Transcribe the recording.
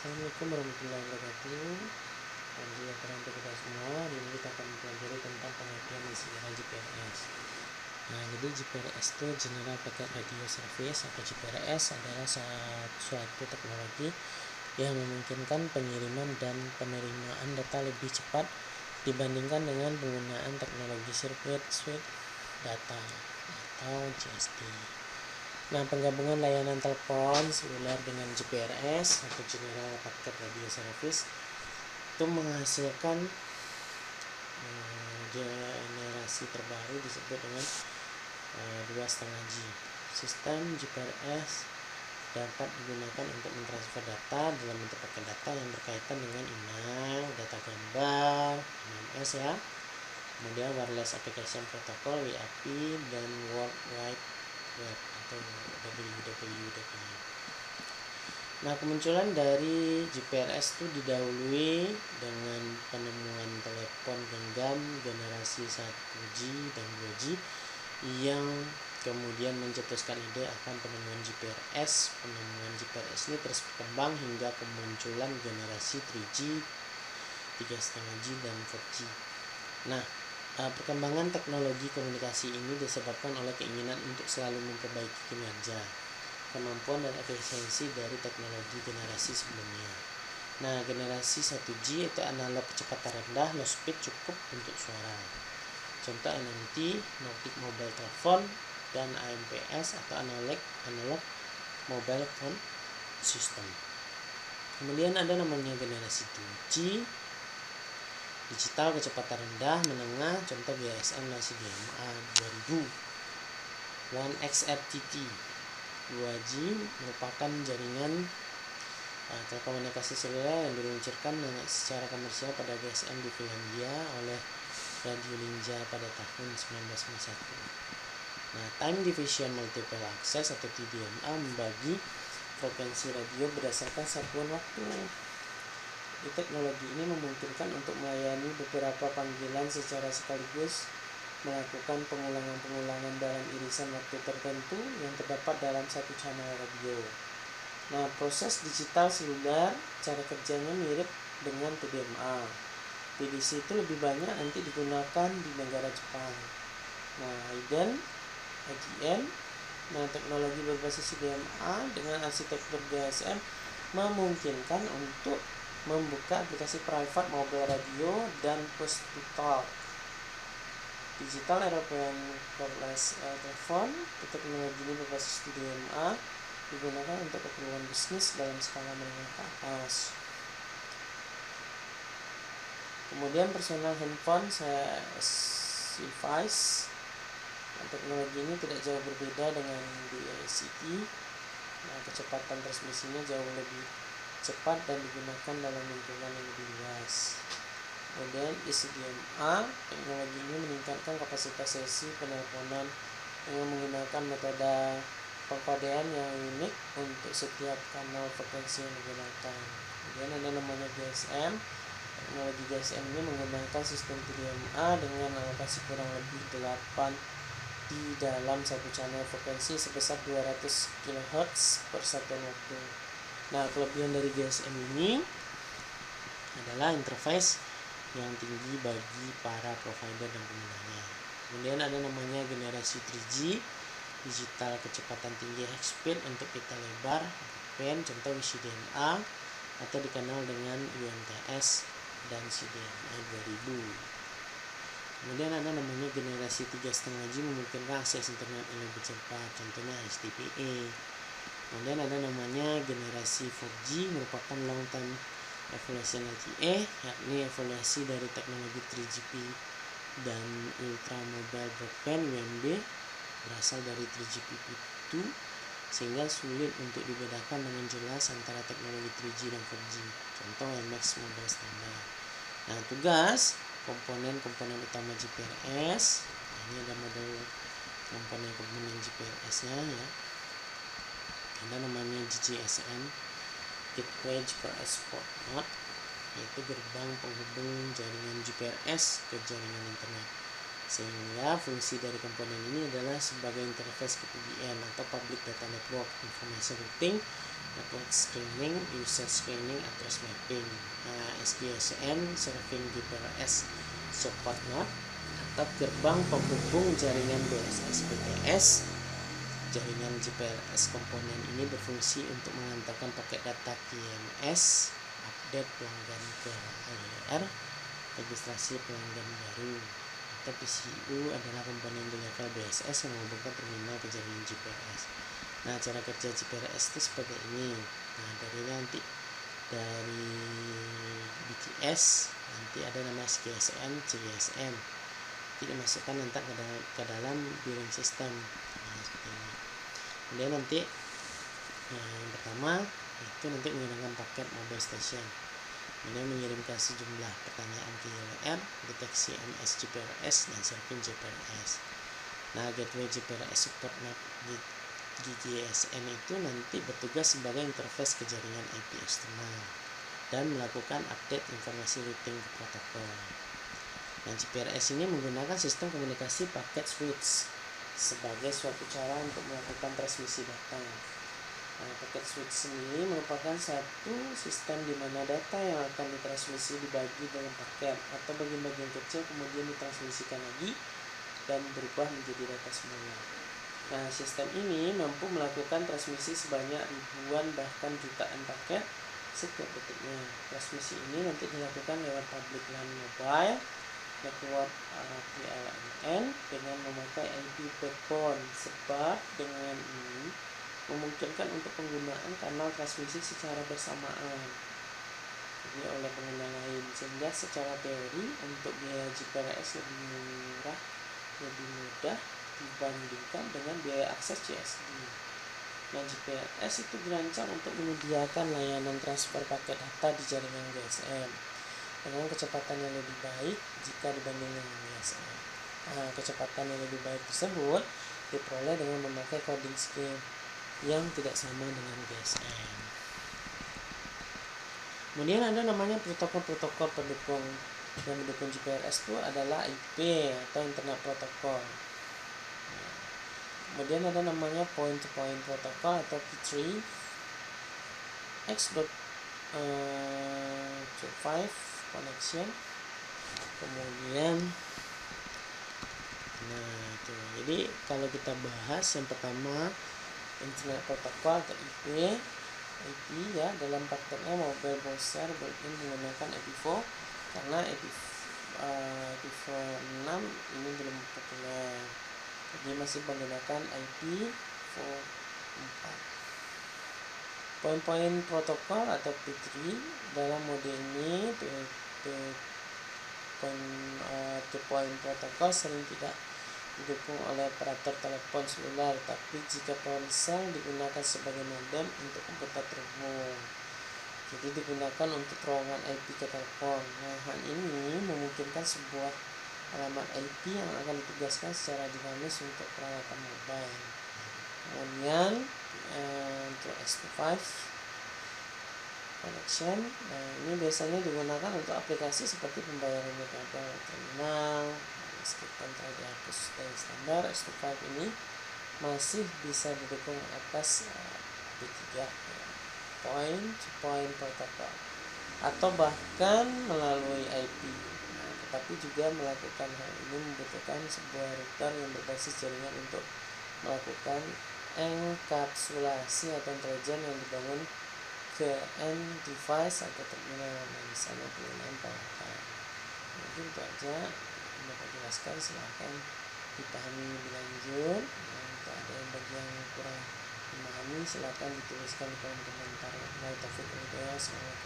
Assalamualaikum warahmatullahi wabarakatuh. Sejahtera untuk kita semua. Hari ini kita akan mempelajari tentang pengertian istilah GPRS. Nah, jadi GPRS itu General Packet Radio Service atau GPRS adalah suatu teknologi yang memungkinkan pengiriman dan penerimaan data lebih cepat dibandingkan dengan penggunaan teknologi sirkuit switch data atau GSD. Nah, penggabungan layanan telepon seluler dengan GPRS atau General Packet Radio Service itu menghasilkan generasi terbaru disebut dengan 2,5G. Sistem GPRS dapat digunakan untuk mentransfer data dalam bentuk paket data yang berkaitan dengan email, data gambar, MMS ya. Kemudian Wireless Application Protocol WAP dan World Wide Web atau WWW. Nah, kemunculan dari GPRS itu didahului dengan penemuan telepon genggam generasi 1G dan 2G yang kemudian mencetuskan ide akan penemuan GPRS. Penemuan GPRS ini terus berkembang hingga kemunculan generasi 3G, 3,5G dan 4G. Nah, perkembangan teknologi komunikasi ini disebabkan oleh keinginan untuk selalu memperbaiki kinerja, kemampuan dan efisiensi dari teknologi generasi sebelumnya. Nah, generasi 1G itu analog kecepatan rendah, low speed cukup untuk suara. Contoh NMT, Nordic Mobile Telephone, dan AMPS atau analog Mobile Phone System. Kemudian ada namanya generasi 2G, digital kecepatan rendah menengah, contoh GSM DMA 2000. 1XRTT 2G merupakan jaringan telekomunikasi seluler yang diluncurkan secara komersial pada GSM di Finlandia oleh Radio Ninja pada tahun 1991. Nah, Time Division Multiple Access atau TDMA membagi frekuensi radio berdasarkan satuan waktu. Teknologi ini memungkinkan untuk melayani beberapa panggilan secara sekaligus, melakukan pengulangan-pengulangan dalam irisan waktu tertentu yang terdapat dalam satu channel radio. Nah, proses digital seluler cara kerjanya mirip dengan TDMA. PDC itu lebih banyak nanti digunakan di negara Jepang. Nah, IGN, nah teknologi berbasis TDMA dengan arsitektur GSM memungkinkan untuk membuka aplikasi private mobile radio dan push to talk. Digital Aeroplane Wireless Telephone, teknologi ini berbasis TDMA digunakan untuk keperluan bisnis dalam skala menengah ke atas. Kemudian personal handphone device, teknologi ini tidak jauh berbeda dengan DACT. Nah, kecepatan transmisinya jauh lebih cepat dan digunakan dalam lingkungan yang lebih luas. Kemudian ICDMA, teknologi ini meningkatkan kapasitas sesi penelponan dengan menggunakan metode pengkodean yang unik untuk setiap kanal frekuensi yang digunakan. Kemudian ada namanya GSM. Teknologi GSM ini menggunakan sistem TDMA dengan alokasi kurang lebih 8 di dalam satu channel frekuensi sebesar 200 kHz per satuan waktu. Nah, kelebihan dari GSM ini adalah interface yang tinggi bagi para provider dan penggunanya. Kemudian ada namanya generasi 3G, digital kecepatan tinggi high speed untuk pita lebar, pen, contoh CDMA atau dikenal dengan UMTS dan CDMA 2000. Kemudian ada namanya generasi 3,5G memungkinkan akses internet yang lebih cepat, contohnya HTTP. Kemudian ada namanya generasi 4G merupakan long term evolution LTE, yakni evolusi dari teknologi 3GP dan Ultra Mobile Broadband UMB berasal dari 3GPP2 sehingga sulit untuk dibedakan dengan jelas antara teknologi 3G dan 4G. Contoh WiMAX Mobile Standard. Nah, tugas komponen-komponen utama GPRS. Ini ada model komponen-komponen GPRS-nya ya. Ada namanya GGSN, Gateway GPRS Port Node, yaitu gerbang penghubung jaringan GPRS ke jaringan internet. Sehingga fungsi dari komponen ini adalah sebagai interface ke PDN atau Public Data Network Information Routing network screening, user screening, address mapping. SGSN serving GPRS support node atau gerbang penghubung jaringan BSS BTS. Jaringan GPRS komponen ini berfungsi untuk mengantarkan paket data QMS, update pelanggan ke AYR, registrasi pelanggan baru. Atau PCU adalah komponen di level BSS yang menghubungkan terminal ke jaringan GPRS. Nah, cara kerja GPRS itu seperti ini. Nah, dari BTS nanti ada nama SGSN, GSM. Jadi dimasukkan nanti ke dalam billing system. Nah, seperti ini. Kemudian nanti yang pertama itu nanti menggunakan paket mobile station. Kemudian mengirimkan sejumlah pertanyaan ke URL, deteksi MS GPRS dan serving GPRS. Nah, gateway GPRS support map di GSN itu nanti bertugas sebagai interface ke jaringan IP eksternal dan melakukan update informasi routing ke protokol. Nah, GPRS ini menggunakan sistem komunikasi paket switch sebagai suatu cara untuk melakukan transmisi data. Nah, paket switch sendiri merupakan satu sistem di mana data yang akan ditransmisi dibagi dalam paket atau bagian-bagian kecil kemudian ditransmisikan lagi dan berubah menjadi data semula. Nah, sistem ini mampu melakukan transmisi sebanyak ribuan bahkan jutaan paket setiap detiknya. Transmisi ini nanti dilakukan lewat public LAN mobile network PLN dengan memakai IP backbone, sebab dengan ini memungkinkan untuk penggunaan kanal transmisi secara bersamaan oleh pengguna lain, sehingga secara teori untuk biaya GPRS lebih murah, lebih mudah dibandingkan dengan biaya akses CSD. Nah, GPRS itu dirancang untuk menyediakan layanan transfer paket data di jaringan GSM dengan kecepatan yang lebih baik jika dibandingkan dengan GSM. Nah, kecepatan yang lebih baik tersebut diperoleh dengan memakai coding scheme yang tidak sama dengan GSM. Kemudian ada namanya protokol-protokol pendukung yang mendukung GPRS itu adalah IP atau Internet Protocol. Kemudian ada namanya point-to-point protocol atau P3, X.25 connection. Kemudian jadi kalau kita bahas yang pertama Internet Protocol atau IP ya, dalam prakteknya mobile browser built-in menggunakan IP4 karena IP4 6 ini belum populer, jadi masih menggunakan IP4. Point-point protocol atau P3 dalam mode ini point protocol sering tidak didukung oleh operator telepon seluler, tapi jika ponsel digunakan sebagai modem untuk komputer terhubung, jadi digunakan untuk terowongan IP ke telepon. Nah, hal ini memungkinkan sebuah alamat IP yang akan ditugaskan secara dinamis untuk peralatan mobile. Kemudian untuk X.25 connection, nah ini biasanya digunakan untuk aplikasi seperti pembayaran metode terminal. Meskipun telah dihapus dari standar, X.25 ini masih bisa didukung atas P3 point-to-point protocol atau bahkan melalui IP. Nah, tetapi juga melakukan hal ini membutuhkan sebuah router yang berbasis jaringan untuk melakukan enkapsulasi atau intelijen yang dibangun ke end device atau terminal yang bisa menggunakan peralatan. Mungkin itu aja dapat jelaskan, silahkan dipahami lebih lanjut. Untuk ada yang bagian kurang memahami silahkan dituliskan di kolom komentar. Assalamualaikum.